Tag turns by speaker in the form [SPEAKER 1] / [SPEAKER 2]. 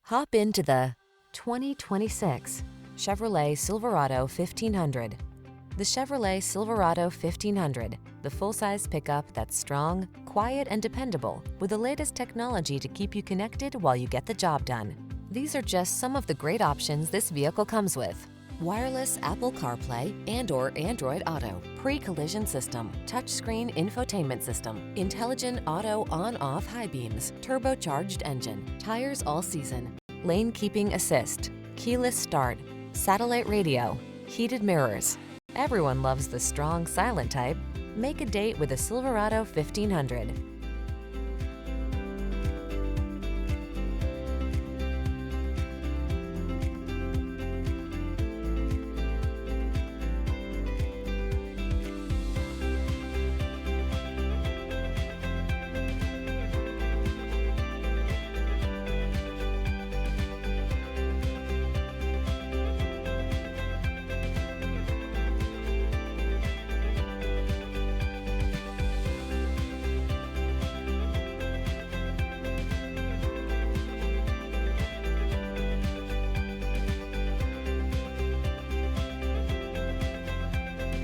[SPEAKER 1] Hop into the 2026 Chevrolet Silverado 1500. The Chevrolet Silverado 1500, the full-size pickup that's strong, quiet, and dependable, with the latest technology to keep you connected while you get the job done. These are just some of the great options this vehicle comes with: wireless Apple CarPlay and/or Android Auto, pre-collision system, touchscreen infotainment system, intelligent auto on-off high beams, turbocharged engine, tires all season, lane keeping assist, keyless start, satellite radio, heated mirrors. Everyone loves the strong, silent type. Make a date with a Silverado 1500.